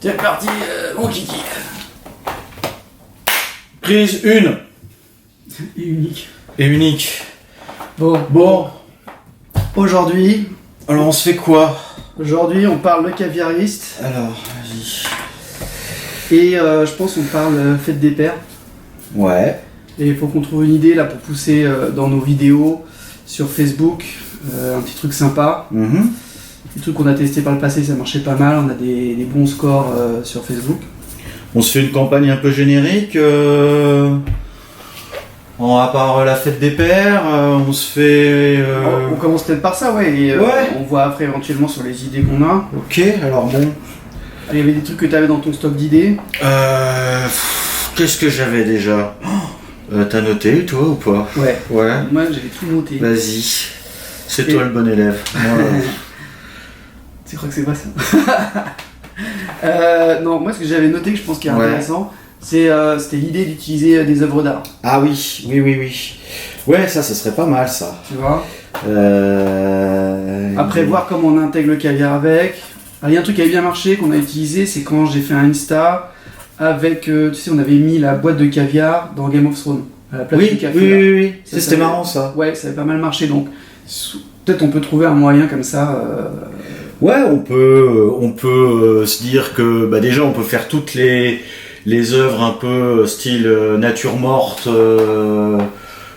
C'est parti, mon kiki. Prise 1. Et unique. Et unique. Bon. Aujourd'hui, Alors on se fait quoi? on parle de caviariste. Alors, vas-y. Et je pense qu'on parle fête des pères. Ouais. Et il faut qu'on trouve une idée là pour pousser dans nos vidéos sur Facebook. Un petit truc sympa. Des trucs qu'on a testé par le passé, ça marchait pas mal. On a des bons scores sur Facebook. On se fait une campagne un peu générique. À part la fête des pères, on se fait... On commence peut-être par ça, ouais. Et, Ouais. on voit après éventuellement sur les idées qu'on a. Ok, alors bon. Il y avait des trucs que tu avais dans ton stock d'idées. Qu'est-ce que j'avais déjà? T'as noté, toi, ou pas? Ouais. Ouais. Moi, j'avais tout noté. Vas-y. C'est Et- toi le bon élève. Moi, Tu crois que c'est pas ça? Non, moi ce que j'avais noté, que je pense qui est Ouais. intéressant, c'était l'idée d'utiliser des œuvres d'art. Ah oui. Ouais, ça serait pas mal, ça. Tu vois? Après, voir comment on intègre le caviar avec. Alors, il y a un truc qui avait bien marché, qu'on a utilisé, c'est quand j'ai fait un Insta avec, tu sais, on avait mis la boîte de caviar dans Game of Thrones. À la place du Oui. café. Oui. Ça, C'était ça- marrant, ça. Ouais, ça avait pas mal marché, donc peut-être on peut trouver un moyen comme ça. Ouais, on peut se dire que déjà on peut faire toutes les œuvres un peu style nature morte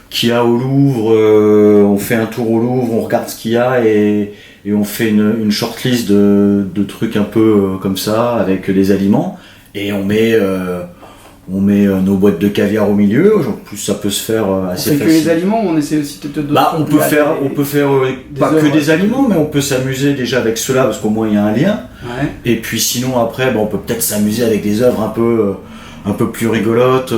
qu'il y a au Louvre. On fait un tour au Louvre, on regarde ce qu'il y a et on fait une shortlist de trucs un peu comme ça avec des aliments et on met nos boîtes de caviar au milieu. En plus, ça peut se faire On assez fait que facile. les aliments ou on essaie aussi peut-être d'autres On peut faire pas œuvres. que des aliments, mais on peut s'amuser déjà avec cela parce qu'au moins il y a un lien. Ouais. Et puis sinon après, on peut peut-être s'amuser avec des œuvres un peu plus rigolotes,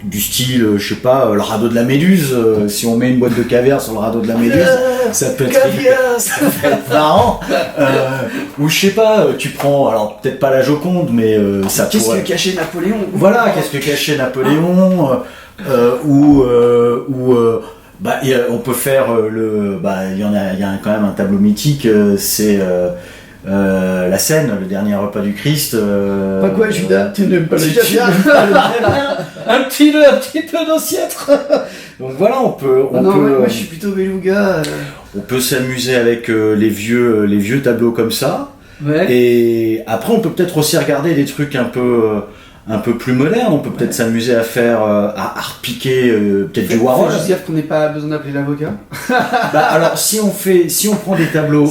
du style, je sais pas, le radeau de la Méduse. Si on met une boîte de caviar sur le radeau de la Méduse, ça peut être marrant. Ou je sais pas, tu prends, alors peut-être pas la Joconde, mais ça Qu'est-ce pourrait. que cachait Napoléon? Voilà, qu'est-ce que cachait Napoléon on peut faire il y a quand même un tableau mythique, c'est la scène, le dernier repas du Christ. Pas quoi, Judas? Tu n'aimes pas le Tu caviar? n'aimes pas le caviar un petit peu d'assiette. Donc voilà, on peut Moi je suis plutôt beluga. on peut s'amuser avec les vieux tableaux comme ça. Ouais. Et après, on peut peut-être aussi regarder des trucs un peu plus modernes. On peut peut-être s'amuser à faire, à repiquer peut-être du Warhol. Faut juste dire qu'on n'ait pas besoin d'appeler l'avocat. Alors, si on prend des tableaux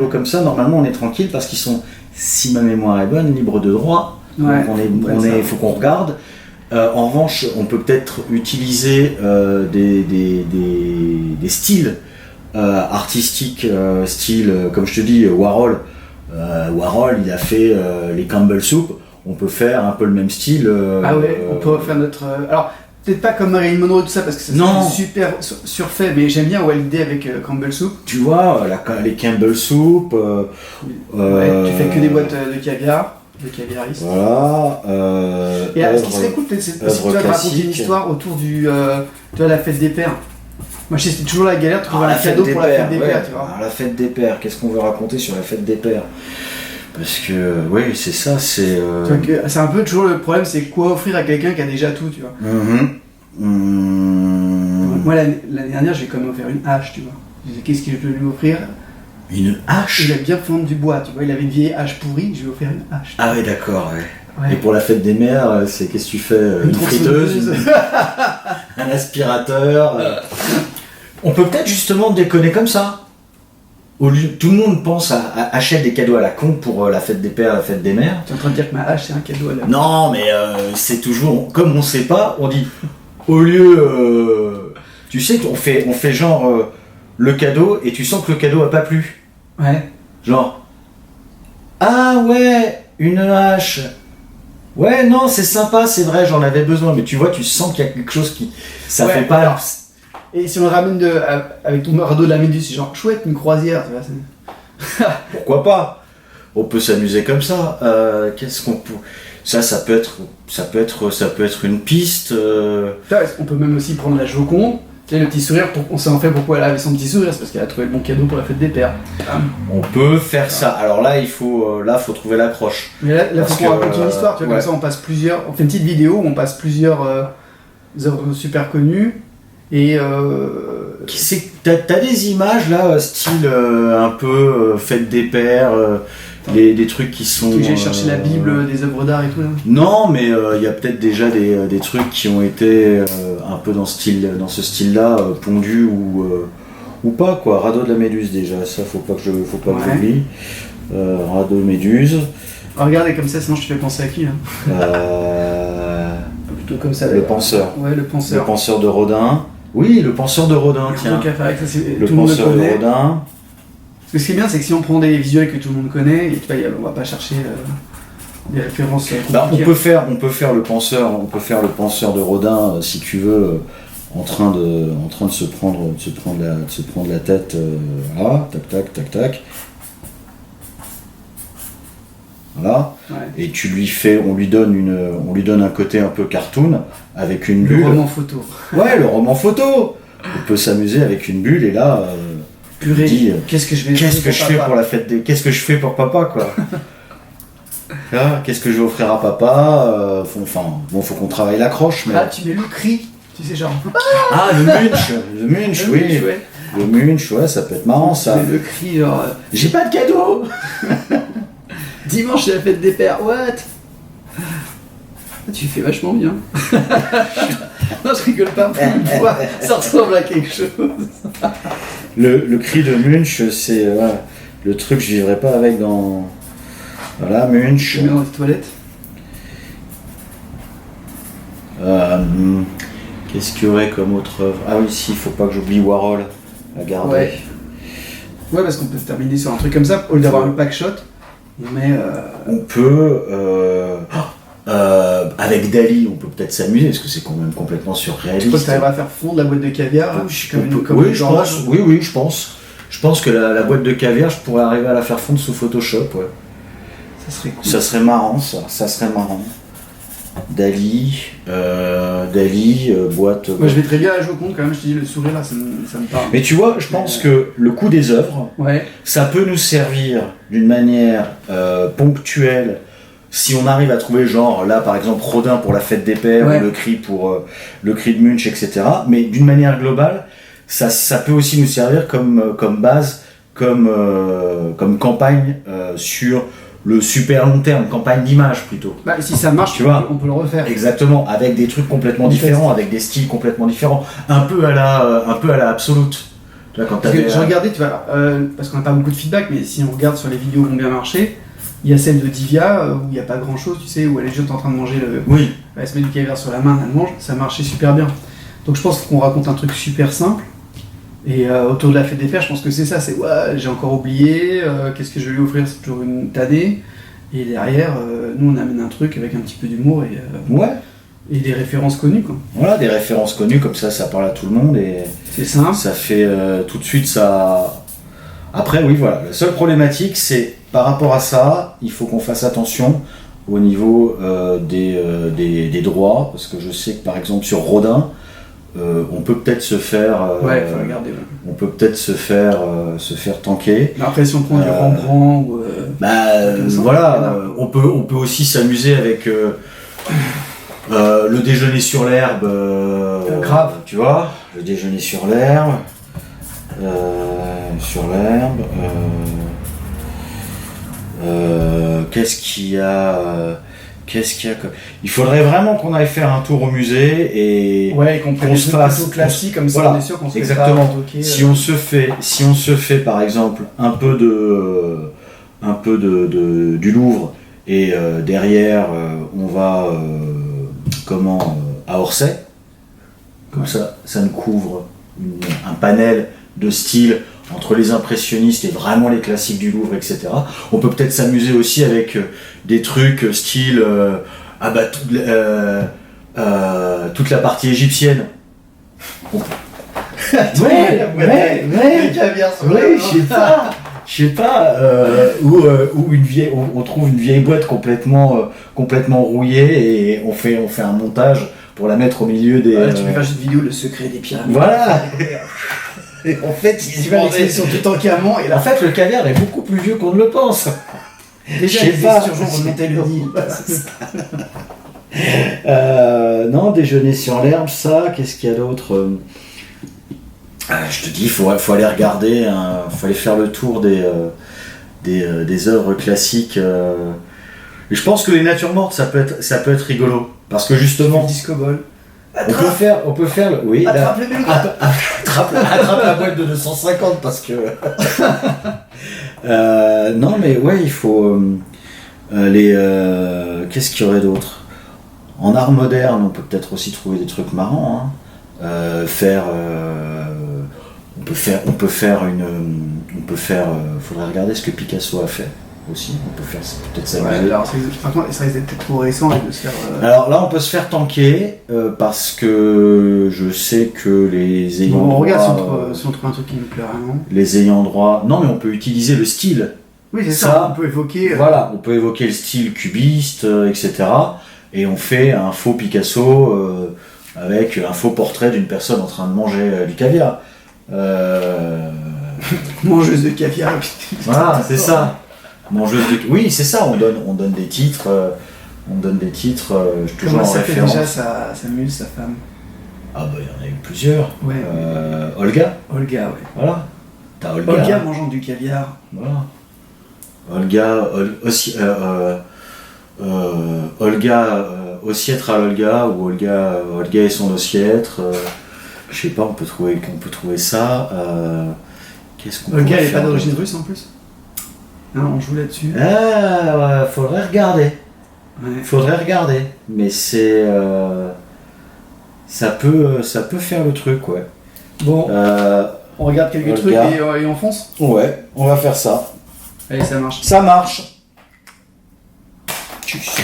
comme ça, normalement, on est tranquille parce qu'ils sont, si ma mémoire est bonne, libres de droit. Ouais. Donc faut qu'on regarde. En revanche, on peut peut-être utiliser des styles artistiques, style, comme je te dis, Warhol. Warhol, il a fait les Campbell Soup. On peut faire un peu le même style. Ah ouais, on peut refaire notre. Alors, peut-être pas comme Marilyn Monroe et tout ça parce que ça Non. c'est super surfait, mais j'aime bien l'idée avec Campbell Soup. Tu vois, les Campbell Soup. Ouais, tu fais que des boîtes de caviar, de caviaristes. Voilà. Et ce qui serait cool, peut-être, c'est aussi toi de raconter une histoire autour de la fête des pères. Moi, je sais, c'était toujours la galère de trouver un cadeau pour la fête des pères, tu vois. Alors, la fête des pères, qu'est-ce qu'on veut raconter sur la fête des pères? Parce que, oui, c'est ça, c'est... Tu vois que c'est un peu toujours le problème, c'est quoi offrir à quelqu'un qui a déjà tout, tu vois. Moi, l'année dernière, j'ai quand même offert une hache, tu vois. Je disais, qu'est-ce que je peux lui offrir? Une hache? Il aime bien fondre du bois, tu vois. Il avait une vieille hache pourrie, je lui ai offert une hache. Ah oui, d'accord, ouais. Ouais. Et pour la fête des mères, c'est qu'est-ce que tu fais? Une friteuse, un aspirateur. On peut peut-être justement déconner comme ça. Tout le monde pense à acheter des cadeaux à la con pour la fête des pères, la fête des mères. Tu es en train de dire que ma hache, c'est un cadeau à la... Non, mais c'est toujours... Comme on sait pas, on dit... Au lieu... tu sais qu'on fait genre le cadeau et tu sens que le cadeau a pas plu. Ouais. Genre... Ah ouais, une hache. Ouais, non, c'est sympa, c'est vrai, j'en avais besoin. Mais tu vois, tu sens qu'il y a quelque chose qui... Ça Ouais, fait pas... alors, et si on le ramène avec ton radeau de la Méduse, c'est genre chouette, une croisière, tu vois. Pourquoi pas? On peut s'amuser comme ça. Qu'est-ce qu'on peut... Ça peut être une piste. On peut même aussi prendre la Joconde, Tu sais, le petit sourire, on s'est en fait pourquoi elle avait son petit sourire, c'est parce qu'elle a trouvé le bon cadeau pour la fête des pères. On peut faire ça. Alors là, il faut trouver l'accroche. Mais là faut qu'on raconte une histoire, tu vois, comme ça on fait une petite vidéo où on passe plusieurs œuvres super connues et T'as des images là, style un peu fête des pères, des trucs qui sont. J'ai cherché la Bible des œuvres d'art et tout là. Non, mais il y a peut-être déjà des trucs qui ont été un peu dans ce style-là, pondus ou pas quoi. Radeau de la Méduse déjà, ça faut pas que j'oublie. Radeau Méduse. Regardez comme ça, sinon je te fais penser à qui là Plutôt comme ça. Le penseur. Ouais, le penseur. Le penseur de Rodin. Oui, le penseur de Rodin, tiens. Le penseur de Rodin. Parce que ce qui est bien, c'est que si on prend des visuels que tout le monde connaît, et on va pas chercher des références. On peut faire le penseur de Rodin, si tu veux, en train de se prendre la tête. Voilà, tac, tac. Voilà. Ouais. Et on lui donne un côté un peu cartoon avec une bulle. Le roman photo. Ouais, le roman photo. On peut s'amuser avec une bulle et là. Purée. Qu'est-ce que je fais pour la fête Qu'est-ce que je fais pour papa quoi. Là, qu'est-ce que je vais offrir à papa faut qu'on travaille l'accroche. Mais... Ah, tu mets le cri. Tu sais genre. Ah, le munch, oui. Ouais. Le munch, ouais, ça peut être marrant ça. Le cri genre. J'ai pas de cadeau. Dimanche c'est la fête des pères, what? Tu fais vachement bien. Non, je rigole pas pour une fois, ça ressemble à quelque chose. Le cri de Munch, c'est le truc que je vivrais pas avec dans... Voilà, Munch. Tu mets dans les toilettes. Qu'est-ce qu'il y aurait comme autre œuvre? Ah oui, si, il faut pas que j'oublie Warhol à garder. Ouais, parce qu'on peut terminer sur un truc comme ça, au lieu d'avoir le pack shot. On peut, avec Dali, on peut peut-être s'amuser parce que c'est quand même complètement surréaliste. Tu penses que tu arriveras à faire fondre la boîte de caviar Oui, je pense. Je pense que la boîte de caviar, je pourrais arriver à la faire fondre sous Photoshop. Ouais. Ça serait cool. Ça serait marrant, ça serait marrant. Dali, boîte. Moi, je vais très bien à jouer au compte quand même. Je te dis le sourire là, ça me parle. Mais tu vois, je pense que le coup des œuvres, ça peut nous servir d'une manière ponctuelle. Si on arrive à trouver genre là par exemple Rodin pour la fête des pères ou le cri de Munch, etc. Mais d'une manière globale, ça peut aussi nous servir comme base, comme campagne sur le super long terme, campagne d'image plutôt. Si ça marche, tu vois, on peut le refaire. Exactement, avec des trucs complètement différents, avec des styles complètement différents, un peu à la Absolute. Tu vois, quand parce que j'ai regardé, tu vois, parce qu'on n'a pas beaucoup de feedback, mais si on regarde sur les vidéos qui ont bien marché, il y a celle de Divya où il n'y a pas grand chose, tu sais, où elle est juste en train de manger elle se met du caviar sur la main, elle mange, ça marchait super bien. Donc je pense qu'on raconte un truc super simple. Et autour de la fête des pères, je pense que c'est ça, c'est j'ai encore oublié, qu'est-ce que je vais lui offrir, c'est toujours une tannée. Et derrière, nous on amène un truc avec un petit peu d'humour et des références connues quoi. Voilà, des références connues, comme ça parle à tout le monde et c'est simple. Ça fait tout de suite ça. Après oui voilà, la seule problématique c'est par rapport à ça, il faut qu'on fasse attention au niveau des droits, parce que je sais que par exemple sur Rodin, on peut peut-être se faire. Faut regarder. On peut peut-être se faire tanker. Mais après, si on prend du Rembrandt ou. On peut aussi s'amuser avec le déjeuner sur l'herbe. Grave. Tu vois, le déjeuner sur l'herbe. Qu'est-ce qu'il y a Il faudrait vraiment qu'on aille faire un tour au musée et qu'on se fasse classique comme ça. Voilà, on est sûr qu'on se exactement. Pas toquer, si on se fait par exemple un peu du Louvre et derrière on va à Orsay. Comme ça nous couvre un panel de style entre les impressionnistes et vraiment les classiques du Louvre, etc. On peut peut-être s'amuser aussi avec des trucs style toute la partie égyptienne. Je sais pas, où on trouve une vieille boîte complètement rouillée et on fait un montage pour la mettre au milieu des... Tu peux faire une vidéo, le secret des pyramides. Voilà. Et en fait, Tu vas l'exposition du Toutankhamon et là... En fait, le caviar est beaucoup plus vieux qu'on ne le pense. Déjà, je sais pas. sur jour, remonter le Nil. Non, déjeuner sur l'herbe, ça, qu'est-ce qu'il y a d'autre? Je te dis, il faut aller regarder, il faut aller faire le tour des œuvres classiques. Et je pense que les natures mortes, ça peut être rigolo. Parce que justement, Disco Ball. on peut faire oui, Attrape le beluga. attrape la boîte de 250 parce que non mais ouais, il faut qu'est-ce qu'il y aurait d'autre en art moderne? On peut peut-être aussi trouver des trucs marrants, hein. Faudrait regarder ce que Picasso a fait aussi. On peut faire peut-être ça. Ouais, alors par contre, ça risque d'être peut-être trop récent et de se faire. Alors là, on peut se faire tanker parce que je sais que les ayants droit. On regarde si on trouve un truc qui nous plaît vraiment. Les ayants droit. Non, mais on peut utiliser le style. Oui, c'est ça. On peut évoquer. Voilà, on peut évoquer le style cubiste, etc. Et on fait un faux Picasso avec un faux portrait d'une personne en train de manger du caviar. Mangeuse de caviar. Voilà, c'est ça. Oui, c'est ça. On donne des titres. Toujours Comment en ça fait référence. déjà sa muse, sa femme? Ah bah il y en a eu plusieurs. Ouais. Olga. Olga, ouais. Voilà. T'as Olga. Olga mangeant du caviar. Voilà. Olga, Ossiètre à l'Olga, ou Olga et son Ossiètre. Je sais pas, on peut trouver ça. Qu'est-ce qu'on Olga, pourrait elle est faire pas d'origine d'autre? russe en plus? Non, on joue là-dessus. Ouais, faudrait regarder. Ouais. Faudrait regarder. Mais c'est. Ça peut faire le truc, ouais. Bon, on regarde quelques trucs et on fonce. Ouais, on va faire ça. Allez, ça marche. Ça marche. Tchuss.